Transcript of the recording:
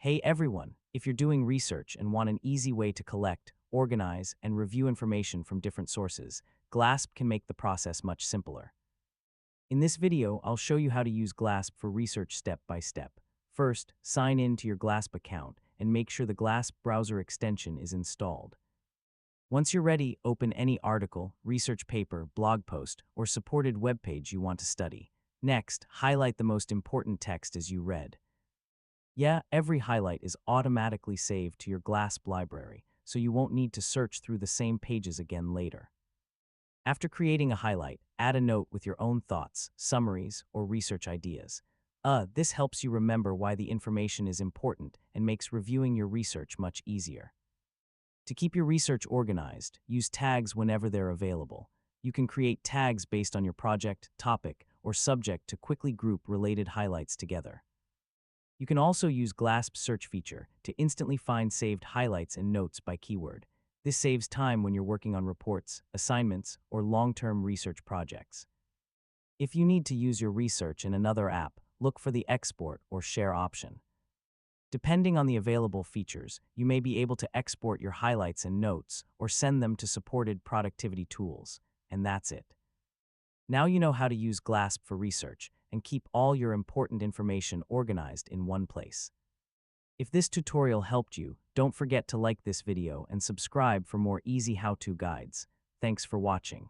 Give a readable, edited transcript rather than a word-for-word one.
Hey everyone, if you're doing research and want an easy way to collect, organize, and review information from different sources, Glasp can make the process much simpler. In this video, I'll show you how to use Glasp for research step by step. First, sign in to your Glasp account and make sure the Glasp browser extension is installed. Once you're ready, open any article, research paper, blog post, or supported web page you want to study. Next, highlight the most important text as you read. Yeah, every highlight is automatically saved to your Glasp library, so you won't need to search through the same pages again later. After creating a highlight, add a note with your own thoughts, summaries, or research ideas. This helps you remember why the information is important and makes reviewing your research much easier. To keep your research organized, use tags whenever they're available. You can create tags based on your project, topic, or subject to quickly group related highlights together. You can also use Glasp's search feature to instantly find saved highlights and notes by keyword. This saves time when you're working on reports, assignments, or long-term research projects. If you need to use your research in another app, look for the export or share option. Depending on the available features, you may be able to export your highlights and notes or send them to supported productivity tools, and that's it. Now you know how to use Glasp for research and keep all your important information organized in one place. If this tutorial helped you, don't forget to like this video and subscribe for more easy how-to guides. Thanks for watching.